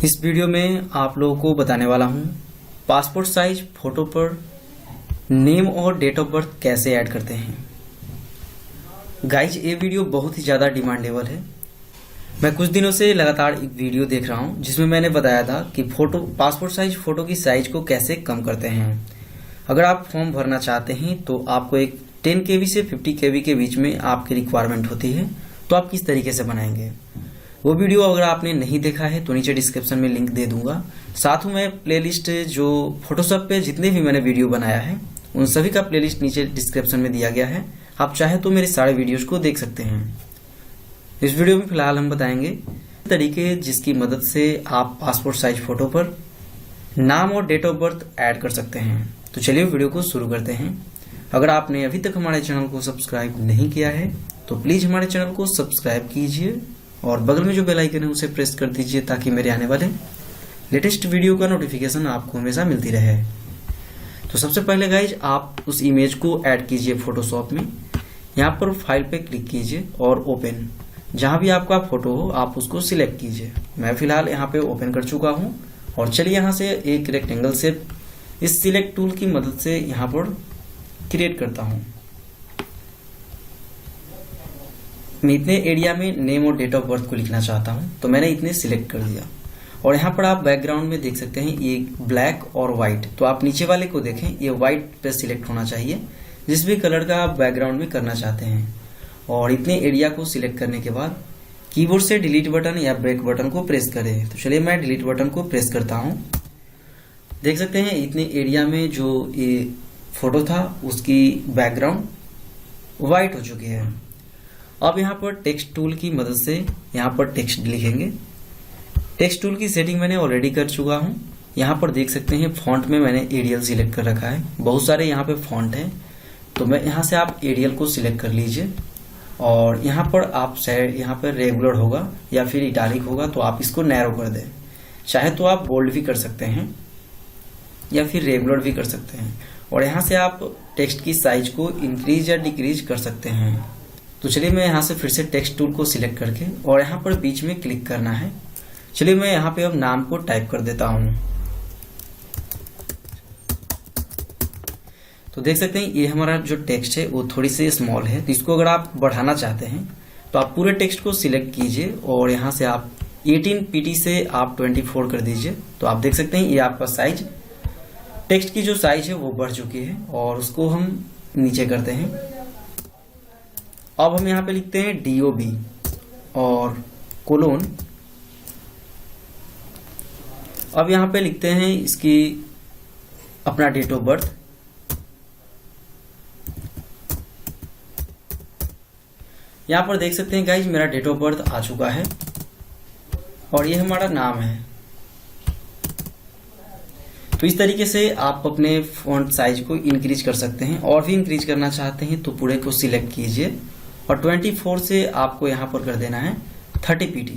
इस वीडियो में आप लोगों को बताने वाला हूं पासपोर्ट साइज फोटो पर नेम और डेट ऑफ बर्थ कैसे ऐड करते हैं। गाइज ये वीडियो बहुत ही ज़्यादा डिमांडेबल है। मैं कुछ दिनों से लगातार एक वीडियो देख रहा हूं जिसमें मैंने बताया था कि पासपोर्ट साइज फोटो की साइज को कैसे कम करते हैं। अगर आप फॉर्म भरना चाहते हैं तो आपको एक 10 KB से 50 KB के बीच में आपकी रिक्वायरमेंट होती है, तो आप किस तरीके से बनाएंगे वो वीडियो अगर आपने नहीं देखा है तो नीचे डिस्क्रिप्शन में लिंक दे दूंगा। साथ में प्लेलिस्ट जो फोटोशॉप पे जितने भी मैंने वीडियो बनाया है उन सभी का प्लेलिस्ट नीचे डिस्क्रिप्शन में दिया गया है। आप चाहे तो मेरे सारे वीडियोस को देख सकते हैं। इस वीडियो में फिलहाल हम बताएंगे तरीके जिसकी मदद से आप पासपोर्ट साइज फोटो पर नाम और डेट ऑफ बर्थ ऐड कर सकते हैं। तो चलिए वीडियो को शुरू करते हैं। अगर आपने अभी तक हमारे चैनल को सब्सक्राइब नहीं किया है तो प्लीज हमारे चैनल को सब्सक्राइब कीजिए और बगल में जो बेल आइकन है उसे प्रेस कर दीजिए ताकि मेरे आने वाले लेटेस्ट वीडियो का नोटिफिकेशन आपको हमेशा मिलती रहे। तो सबसे पहले गाइज आप उस इमेज को ऐड कीजिए फोटोशॉप में। यहाँ पर फाइल पे क्लिक कीजिए और ओपन, जहां भी आपका फोटो हो आप उसको सिलेक्ट कीजिए। मैं फिलहाल यहाँ पे ओपन कर चुका हूँ और चलिए यहाँ से एक रेक्टेंगल शेप इस सिलेक्ट टूल की मदद से यहाँ पर क्रिएट करता हूँ। मैं इतने एरिया में नेम और डेट ऑफ बर्थ को लिखना चाहता हूं तो मैंने इतने सिलेक्ट कर दिया। और यहाँ पर आप बैकग्राउंड में देख सकते हैं ये ब्लैक और व्हाइट, तो आप नीचे वाले को देखें ये व्हाइट पे सिलेक्ट होना चाहिए जिस भी कलर का आप बैकग्राउंड में करना चाहते हैं। और इतने एरिया को सिलेक्ट करने के बाद कीबोर्ड से डिलीट बटन या बैक बटन को प्रेस करें। तो चलिए मैं डिलीट बटन को प्रेस करता हूँ। देख सकते हैं इतने एरिया में जो ये फोटो था उसकी बैकग्राउंड व्हाइट हो चुकी है। अब यहाँ पर टेक्स्ट टूल की मदद से यहाँ पर टेक्स्ट लिखेंगे। टेक्स्ट टूल की सेटिंग मैंने ऑलरेडी कर चुका हूँ। यहाँ पर देख सकते हैं फॉन्ट में मैंने एरियल सिलेक्ट कर रखा है। बहुत सारे यहाँ पे फॉन्ट हैं तो मैं यहाँ से आप एरियल को सिलेक्ट कर लीजिए और यहाँ पर आप साइड यहाँ पर रेगुलर होगा या फिर इटालिक होगा तो आप इसको नैरो कर दें। चाहे तो आप बोल्ड भी कर सकते हैं या फिर रेगुलर भी कर सकते हैं। और यहाँ से आप टेक्स्ट की साइज को इंक्रीज या डिक्रीज कर सकते हैं। तो चलिए मैं यहाँ से फिर से टेक्स्ट टूल को सिलेक्ट करके और यहाँ पर बीच में क्लिक करना है। चलिए मैं यहाँ पे अब नाम को टाइप कर देता हूँ। तो देख सकते हैं ये हमारा जो टेक्स्ट है वो थोड़ी सी स्मॉल है, तो इसको अगर आप बढ़ाना चाहते हैं तो आप पूरे टेक्स्ट को सिलेक्ट कीजिए और यहाँ से आप 18 PT से आप 24 कर दीजिए। तो आप देख सकते हैं ये आपका साइज टेक्स्ट की जो साइज है वो बढ़ चुकी है और उसको हम नीचे करते हैं। अब हम यहाँ पे लिखते हैं DOB और कोलोन। अब यहाँ पे लिखते हैं इसकी अपना डेट ऑफ बर्थ। यहाँ पर देख सकते हैं गाइज मेरा डेट ऑफ बर्थ आ चुका है और ये हमारा नाम है। तो इस तरीके से आप अपने फॉन्ट साइज को इंक्रीज कर सकते हैं। और भी इंक्रीज करना चाहते हैं तो पूरे को सिलेक्ट कीजिए और 24 से आपको यहाँ पर कर देना है 30 PT।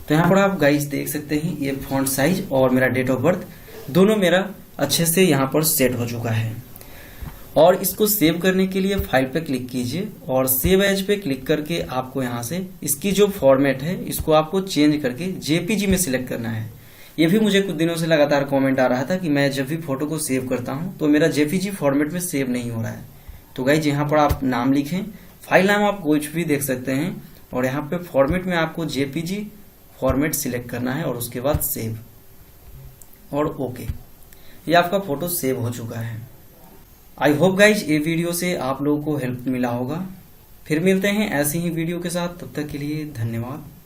तो यहाँ पर आप गाइस देख सकते हैं ये फॉन्ट साइज और मेरा डेट ऑफ बर्थ दोनों मेरा अच्छे से यहाँ पर सेट हो चुका है। और इसको सेव करने के लिए फाइल पे क्लिक कीजिए और सेव एज पे क्लिक करके आपको यहाँ से इसकी जो फॉर्मेट है इसको आपको चेंज करके JPG में सिलेक्ट करना है। ये भी मुझे कुछ दिनों से लगातार कमेंट आ रहा था कि मैं जब भी फोटो को सेव करता हूँ तो मेरा JPG फॉर्मेट में सेव नहीं हो रहा है। तो गाइज यहाँ पर आप नाम लिखें, फाइल नाम आप कुछ भी देख सकते हैं और यहाँ पे फॉर्मेट में आपको JPG फॉर्मेट सिलेक्ट करना है और उसके बाद सेव और ओके। ये आपका फोटो सेव हो चुका है। आई होप गाइज ये वीडियो से आप लोगों को हेल्प मिला होगा। फिर मिलते हैं ऐसी ही वीडियो के साथ, तब तक के लिए धन्यवाद।